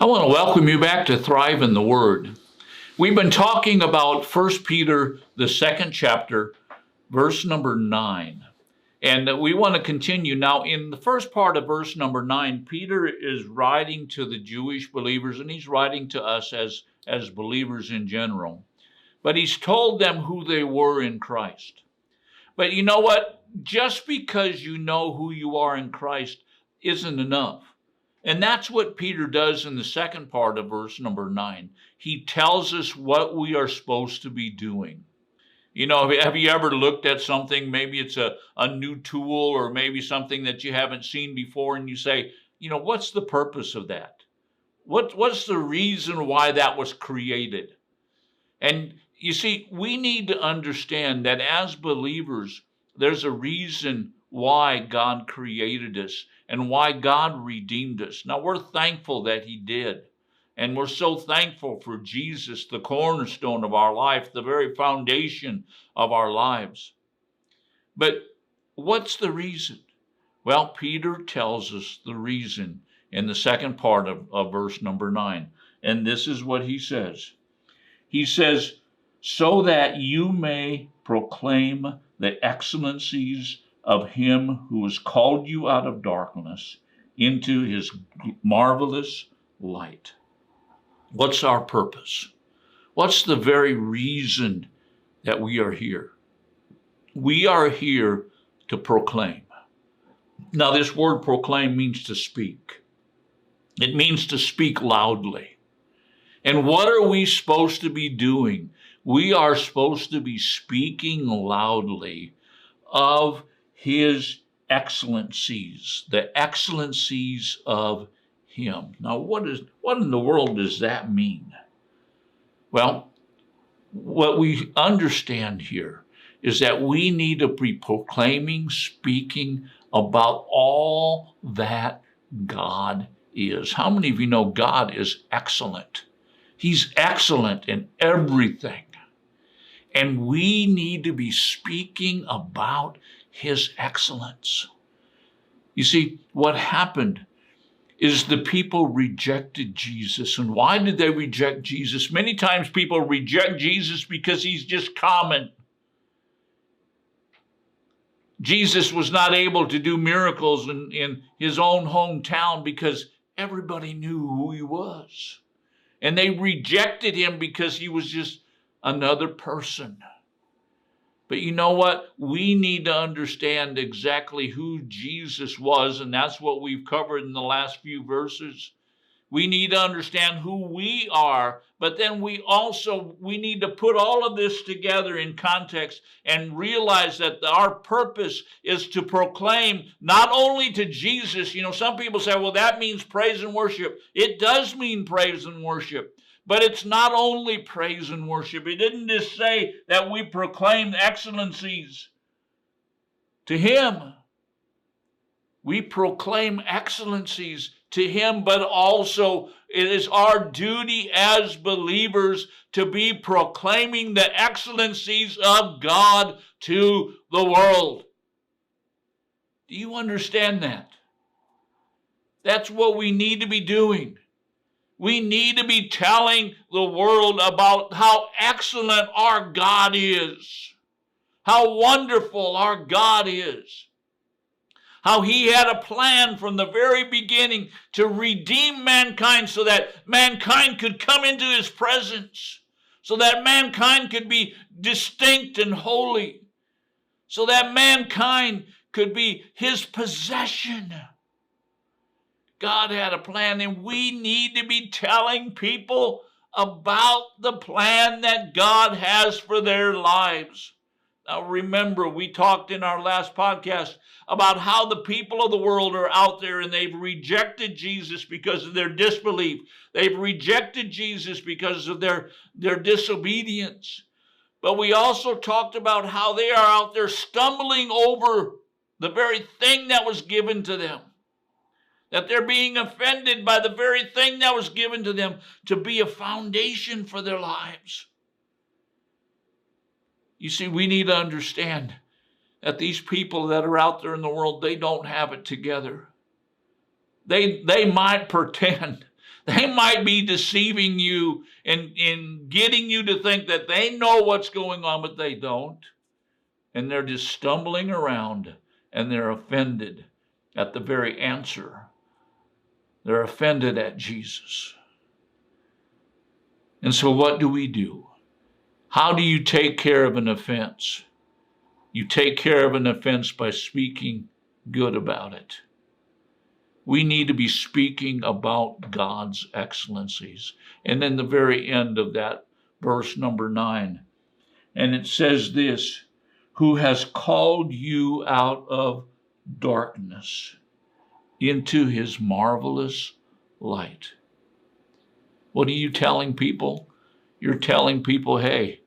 I want to welcome you back to Thrive in the Word. We've been talking about 1 Peter, the second chapter, verse number 9. And we want to continue. Now, in the first part of verse number 9, Peter is writing to the Jewish believers, and he's writing to us as believers in general. But he's told them who they were in Christ. But you know what? Just because you know who you are in Christ isn't enough. And that's what Peter does in the second part of verse number 9. He tells us what we are supposed to be doing. You know, have you ever looked at something, maybe it's a new tool or maybe something that you haven't seen before, and you say, you know, what's the purpose of that? What's the reason why that was created? And you see, we need to understand that as believers, there's a reason why God created us and why God redeemed us. Now, we're thankful that he did. And we're so thankful for Jesus, the cornerstone of our life, the very foundation of our lives. But what's the reason? Well, Peter tells us the reason in the second part of verse number 9. And this is what he says. He says, so that you may proclaim the excellencies of him who has called you out of darkness into his marvelous light. What's our purpose? What's the very reason that we are here? We are here to proclaim. Now, this word proclaim means to speak. It means to speak loudly. And what are we supposed to be doing? We are supposed to be speaking loudly of his excellencies, the excellencies of him. Now, what in the world does that mean? Well, what we understand here is that we need to be proclaiming, speaking about all that God is. How many of you know God is excellent? He's excellent in everything. And we need to be speaking about his excellence. You see, what happened is the people rejected Jesus. And why did they reject Jesus? Many times people reject Jesus because he's just common. Jesus was not able to do miracles in his own hometown because everybody knew who he was. And they rejected him because he was just another person. But you know what? We need to understand exactly who Jesus was, and that's what we've covered in the last few verses. We need to understand who we are, but then we need to put all of this together in context and realize that our purpose is to proclaim not only to Jesus. You know, some people say, well, that means praise and worship. It does mean praise and worship. But it's not only praise and worship. It didn't just say that we proclaim the excellencies to him. We proclaim excellencies to him, but also it is our duty as believers to be proclaiming the excellencies of God to the world. Do you understand that? That's what we need to be doing. We need to be telling the world about how excellent our God is, how wonderful our God is, how he had a plan from the very beginning to redeem mankind so that mankind could come into his presence, so that mankind could be distinct and holy, so that mankind could be his possession. God had a plan, and we need to be telling people about the plan that God has for their lives. Now, remember, we talked in our last podcast about how the people of the world are out there and they've rejected Jesus because of their disbelief. They've rejected Jesus because of their disobedience. But we also talked about how they are out there stumbling over the very thing that was given to them. That they're being offended by the very thing that was given to them to be a foundation for their lives. You see, we need to understand that these people that are out there in the world, they don't have it together. They might pretend They might be deceiving you and getting you to think that they know what's going on, but they don't. And they're just stumbling around and they're offended at the very answer. They're offended at Jesus. And so what do? How do you take care of an offense? You take care of an offense by speaking good about it. We need to be speaking about God's excellencies. And then the very end of that, verse number 9. And it says this, who has called you out of darkness into his marvelous light. What are you telling people? You're telling people, hey,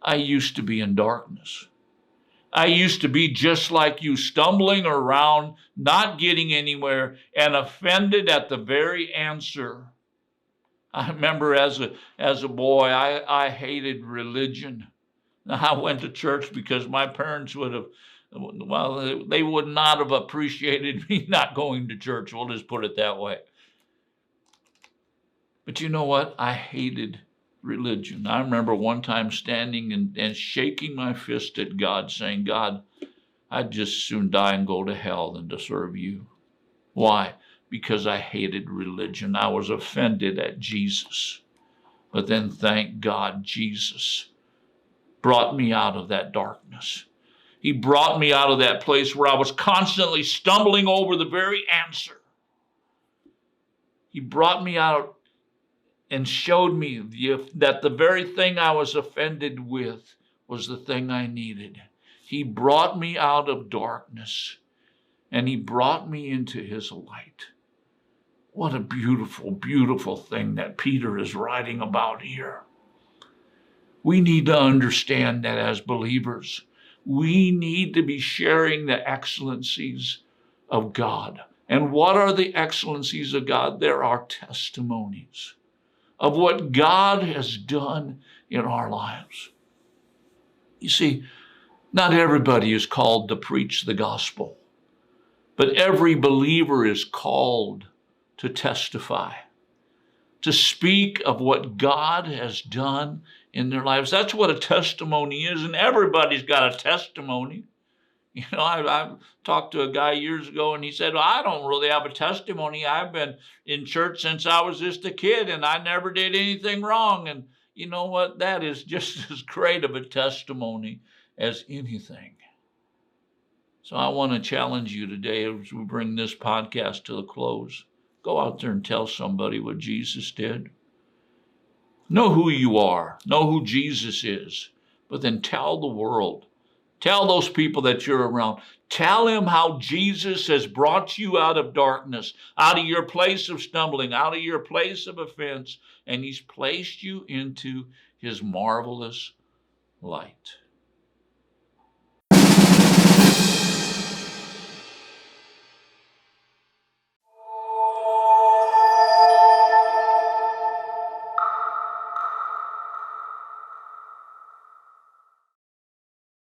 I used to be in darkness. I used to be just like you, stumbling around, not getting anywhere, and offended at the very answer. I remember as a boy, I hated religion. I went to church because my parents would have, well, they would not have appreciated me not going to church. We'll just put it that way. But you know what? I hated religion. I remember one time standing and shaking my fist at God, saying, God, I'd just soon die and go to hell than to serve you. Why? Because I hated religion. I was offended at Jesus. But then, thank God, Jesus brought me out of that darkness. He brought me out of that place where I was constantly stumbling over the very answer. He brought me out and showed me that the very thing I was offended with was the thing I needed. He brought me out of darkness, and he brought me into his light. What a beautiful, beautiful thing that Peter is writing about here. We need to understand that as believers, we need to be sharing the excellencies of God. And what are the excellencies of God? There are testimonies of what God has done in our lives. You see, not everybody is called to preach the gospel, but every believer is called to testify, to speak of what God has done in their lives. That's what a testimony is, and everybody's got a testimony. You know, I talked to a guy years ago, and he said, well, I don't really have a testimony. I've been in church since I was just a kid, and I never did anything wrong. And you know what? That is just as great of a testimony as anything. So I want to challenge you today as we bring this podcast to a close. Go out there and tell somebody what Jesus did. Know who you are. Know who Jesus is. But then tell the world. Tell those people that you're around. Tell them how Jesus has brought you out of darkness, out of your place of stumbling, out of your place of offense, and he's placed you into his marvelous light.